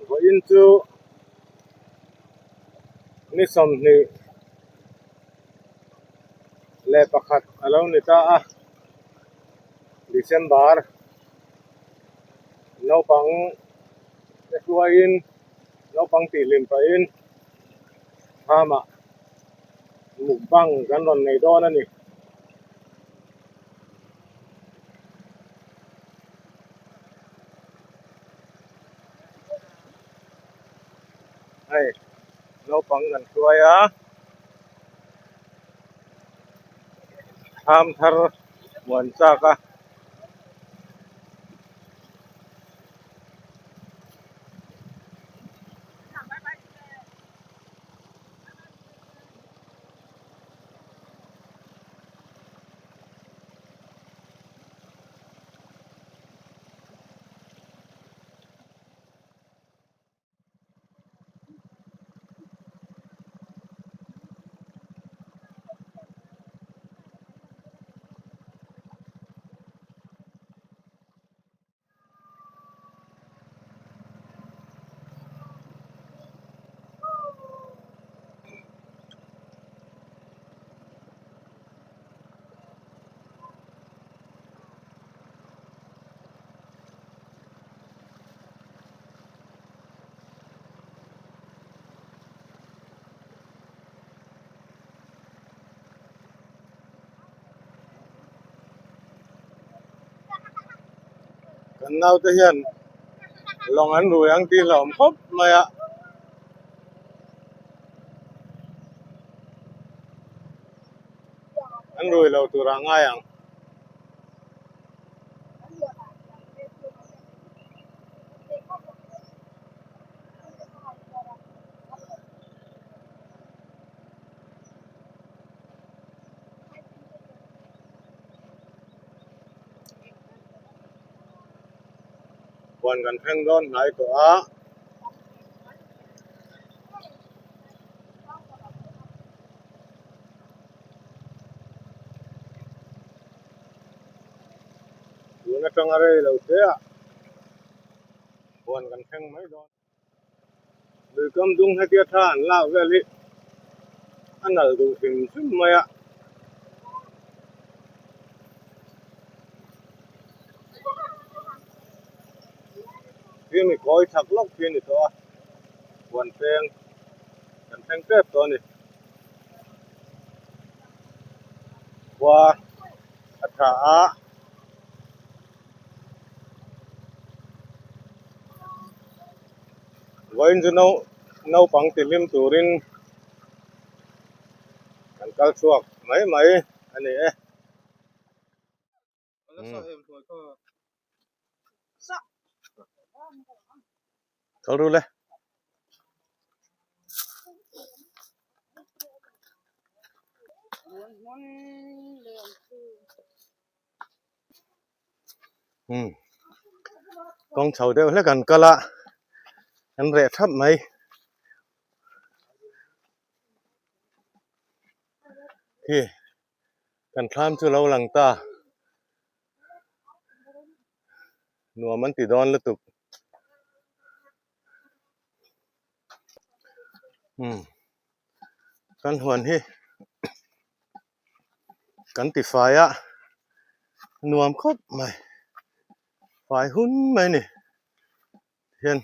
go into ni som ni le pakhat alo ni ta a December no pang tuain no pang ti lim pa in hama mukbang kan ron nei do na ni ai no pang kan tuaya tham thar muan cha ka kan nau te hian long an ru yang ti lom khop mai a an rui lo tu ra nga yang wan kan pheng don nai to a na tang are lo te a wan kan pheng mai don lu kam dung ha tia than la ve li anal du phim sim mai aพี่มีก้อยชักลอกพี่นี่ตัววันแพงกันแพงเก็บตัวนี่ว่าอัฐาวันจะนปังติลิมตูรินกันกัลสวกไม่อันนี้แล้วซอเอ็มทัวร์ก็เขารู้เลยกองเฉาเดียวแล้วกันก็ละอันแรกทับไหมที่กันคลามชื่อเราหลังตาหนัวมันติดอนแล้วตุกกันหวนที่กันติไฟอะหนวมครบไหมไฟหุ้นไหมนี่เห็น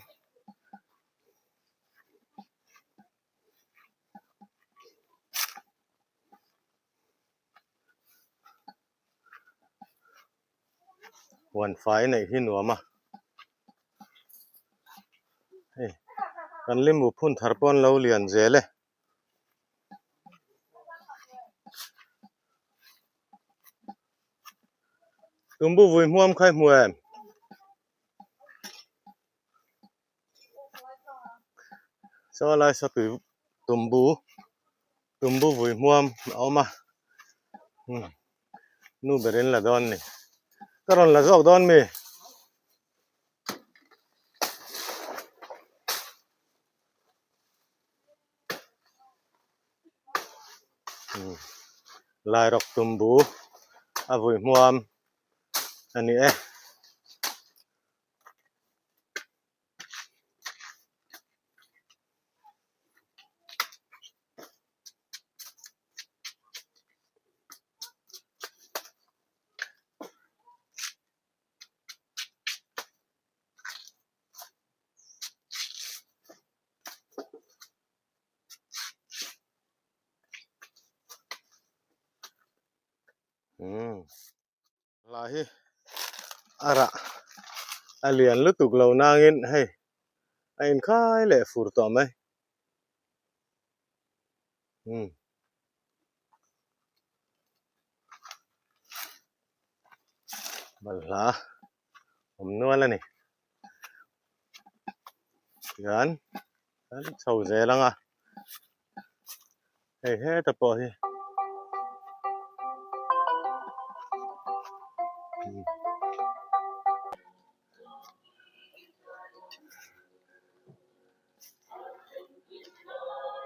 วันไฟในที่หนวมอ่ะกันลิมบุพุ่นทาร์ปอนเราเลียนเจเลยตุ้มบูวุ่ยม่วมใครมัวสวัสดีสักตุ้มบูวุ่ยม่วมเอามานู่นเบรนละดอนนี่ตอนละจอกดอนมีลายรกตุ้มบูวุ่ยม่วมอันนี้ lahi ara alian lutuk lo nangin hey ain khai le fur to mai balla omnuala ni gan chau je langa hey he ta po hi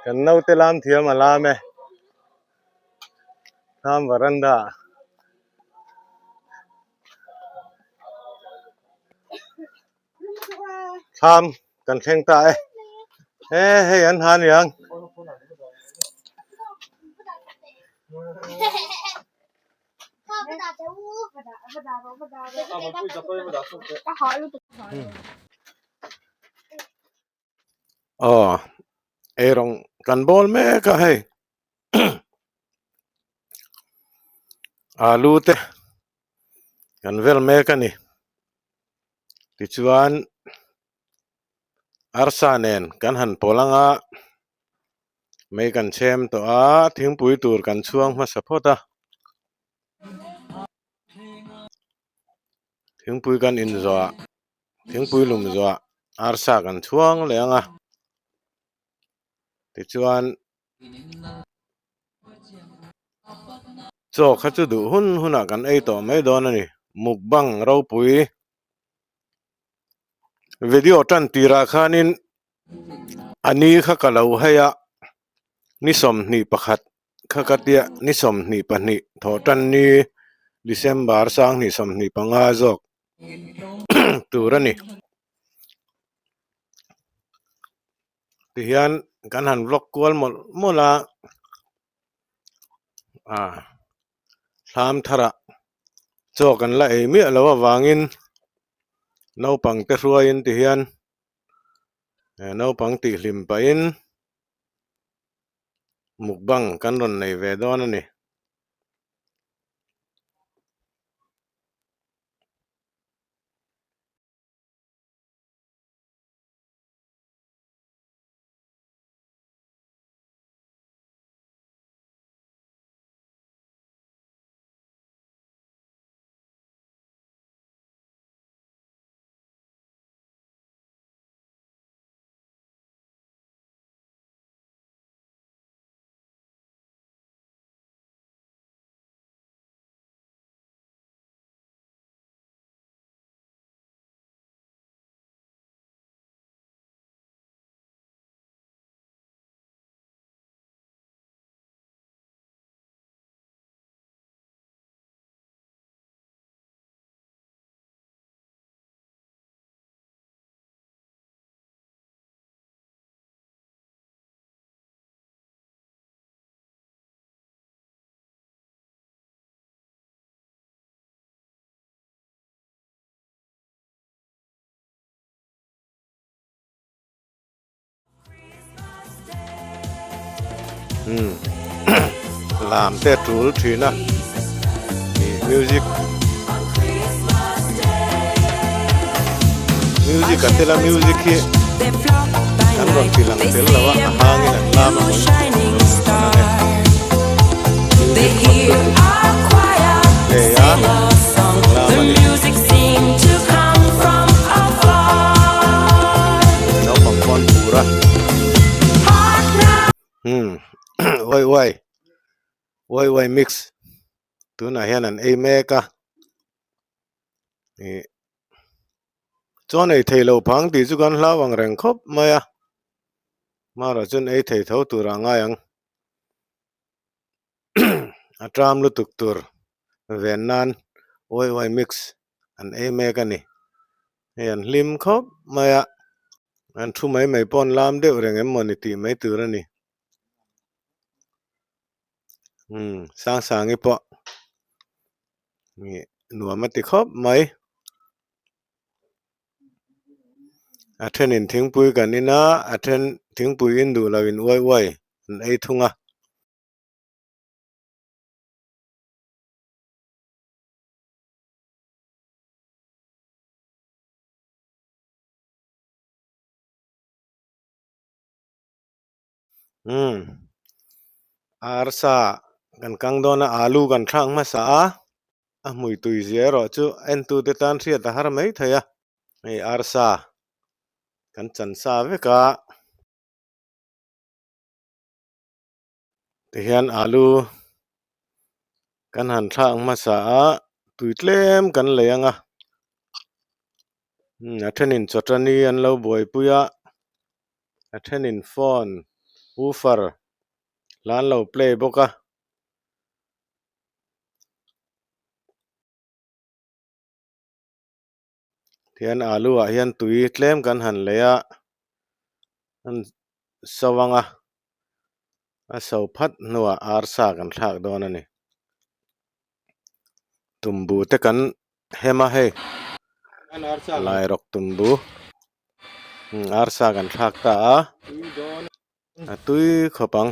kan nau te lam thiam ala me tham varanda tham kan theng ta hey an han yang erong kan bol me ka hey alu te kan vel me ka ni ti chuan arsanen kan han polanga me kan chem to a thingpui tur kan chuang ma sapota thingpui kan in zo thingpui lum zo arsa kan chuang leanga ti chuan cho khachu du huna kan ei to mai don ani mukbang ro pui video tan tira khanin ani kha kalau haya ni som ni pakhat khakatia ni som ni pani thotan ni December sang ni som ni panga jok turani tihian kan han vlog kwal mola tham thara cho kan la ei mi alawa wangin nau pang te ruain tihian nau pang ti hlim pa in mukbang kan ron nei ve don ani làm te trul thina music atela music hi kan ron tilang tel lawa hangin an lama They hear our choir sing a song. The music seems to come from afar. No pangkon pura. Woi mix. Tu na hian an ei meka. Ni chon ei thei lo phang ti chu kan hlawang reng khop maya. Mara chun ei thei tho tura ngayang. Atram lu tuk tur. Venan woi mix an ei meka ni. Hian lim khop maya. An thu mai pon lam deuh reng emmoni ti mai tura ni. Sang ipo. Ni nuamati khop mai. Athen in thingpui kanina athen thingpui indu lawin woi an ei thunga arsa kan kang dona alu kan thang ma sa mui tui zero chu en tu te tan ria ta har mai thaya ei arsa kan chan sa ve ka te hian alu kan han thang ma sa tui tlem kan leanga athenin chotani an lo boi puya athenin phone woofer lan lo play boka hian alu a hian tui tlem kan han leya an sawanga a so phat nuwa arsa kan thak don ani tumbu te kan hema he lai rok tumbu arsa kan thak ta a tui khopang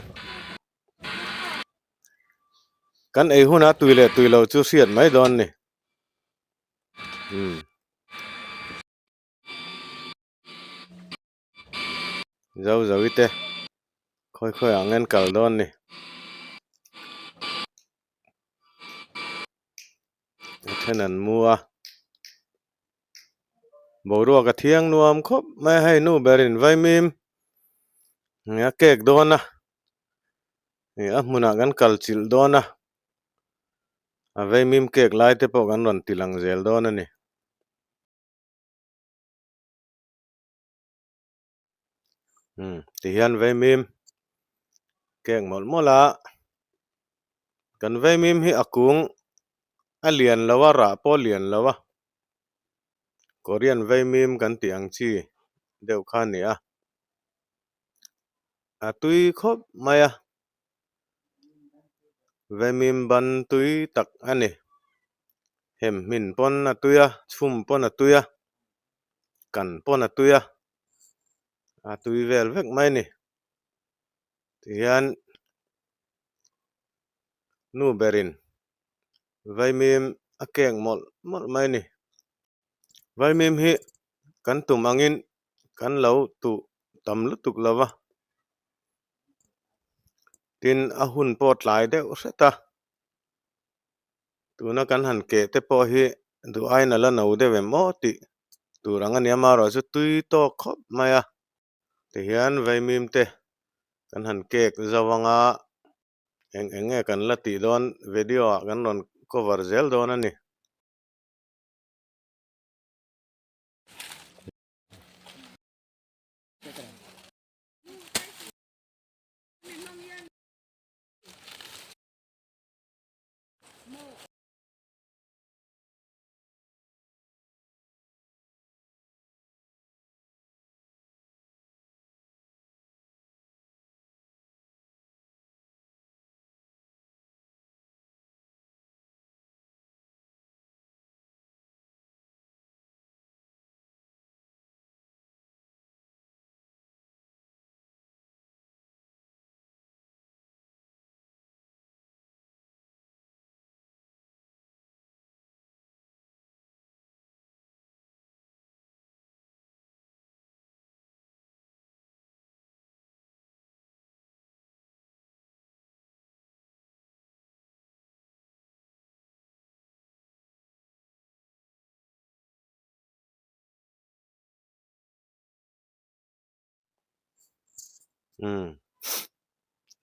kan ei huna tui lo chu siat mai don ni zau ite khoi angen kal don ni thenan mua boruwa ka thiang nuam khop mai hai nu berin vai mim nya kek dona a hmuna kan kal chil dona a vai mim kek lai te po kan ron tilang zel dona ni ti hian vai mim kek mola kan vai mim hi akung a lian lawa ra po lian lawa korean vai mim kan tiang chi deuh khan ni a tui khop maya vai mim ban tui tak ani hem min pon a tuya chhum pon a tuya kan pon a tuya a tui vel vek mai ni ti hian nu berin vai mim a kek mol mai ni vai mim hi kan tum angin kan lo tu tam lutuk lawa tin a hun pot lai deuh seta tuna kan han ke te po hi du aina la no de ve mo ti turanga ni ma ro chu tui to khop maya ti hian vai mim te kan han kek zawanga enge kan la ti don video kan ron cover zel don ani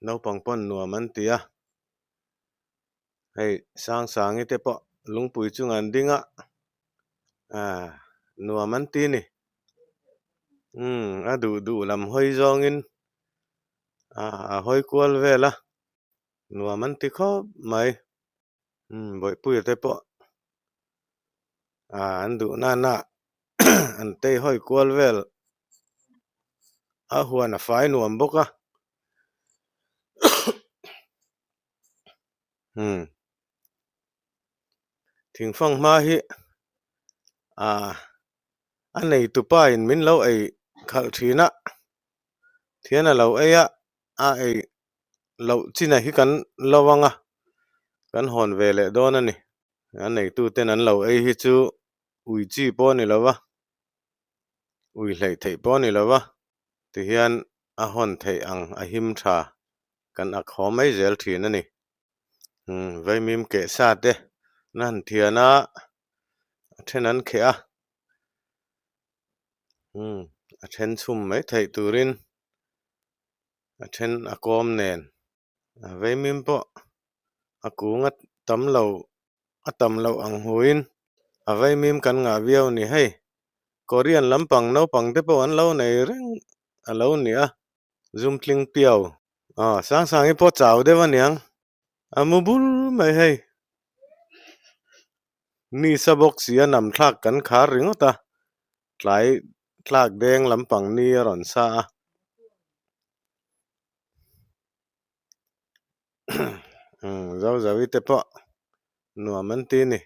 no pangpon nuam an tia hei sang ite po lungpui chungan dinga nuam an ti ni a du lam hoi zongin a hoi kwal vela nuam an ti khop mai boi pui te po an du na an te hoi kwal vel a huan a fai nuam boka thing phang ma hi an nei tu pa in min lo ei khal thina thiana lo eya ei lo china hi kan lowanga kan hon vele don ani an nei tu ten an lo ei hi chu ui chi po ni lawa ui hlei thei po ni lawa ti hian a hon thei ang a him tha kan a kho mai zel thin ani vai mim ke sa te nan thiana thenan khe a then chum mai thei turin a then a kom nen vai mim po a kunga tam lo ang huin a vai mim kan nga viau ni hei Korean lampang no pang te po an lo nei reng a lo ni zoom tling piao sang sang i po chau de wa niang amubul mai hei ni sabok sia nam thlak kan khar ringota tlai thlak deng lampang ni ron sa zau zawi te po nuam an ti ni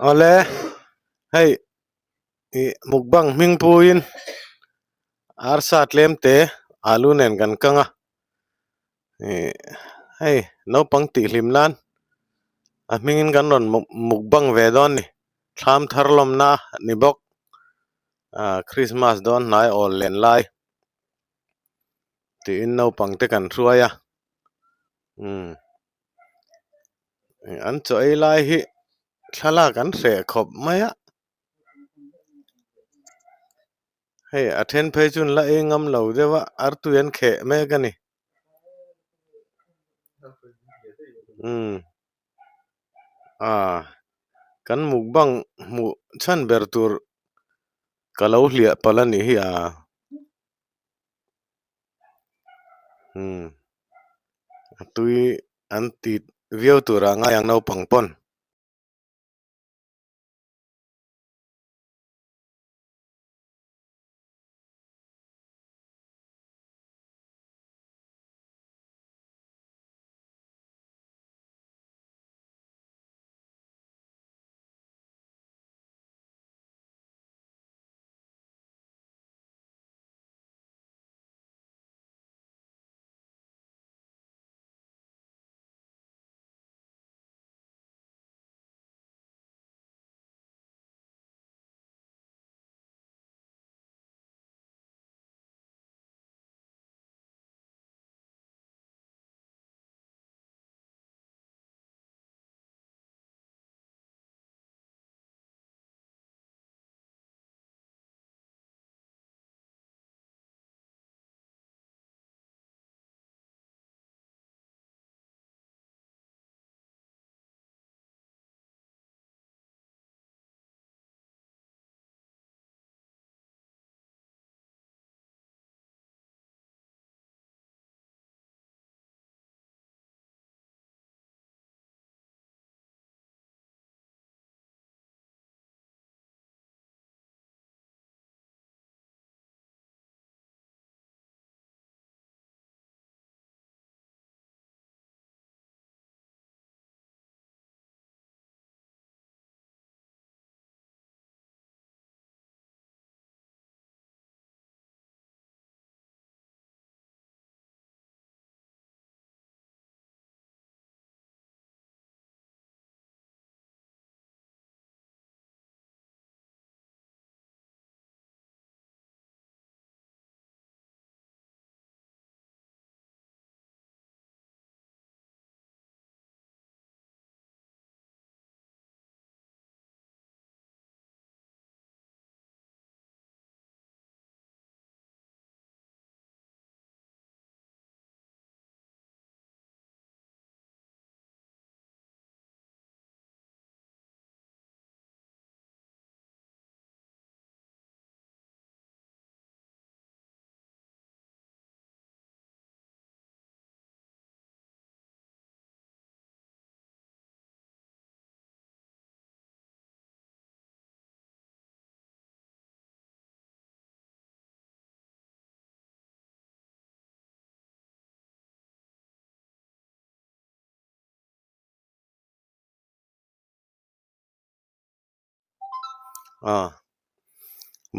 ole hei mukbang mingpuin arsa tlem te alu nen kan kanga hei no pang ti hlimlan a mingin kan ron mukbang ve don ni tham tharlom na ni bok Christmas don nai ol len lai ti in no pang te kan thruaya an choi lai hi thala kan hre khop maya hei a then phei chun la e ngam lo dewa ar tu yan khe me kani kan mukbang mu chan ber tur kalau hlia palani hi tui an ti viau tura nga yang no pangpon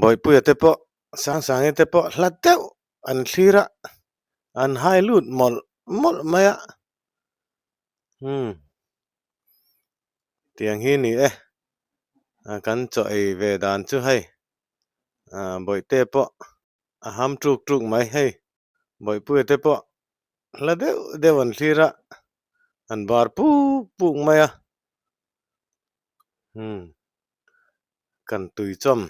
boy pu te po sang te po hlateu an thira an hai lut mol maya tiang hi ni kan choi ve dan chu hai boy te po ham truk mai hai boy pu te po hladeu dewan thira an bar pu maya kan tui chom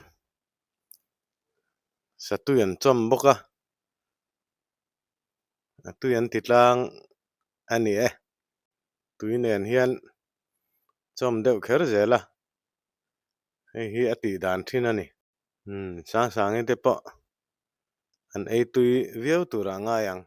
satuyan chom boka tuyan titlang ani tui nen hian chom deuh kher zela hei hi ati dan thin ani sang te po an ei tui viau tura nga yang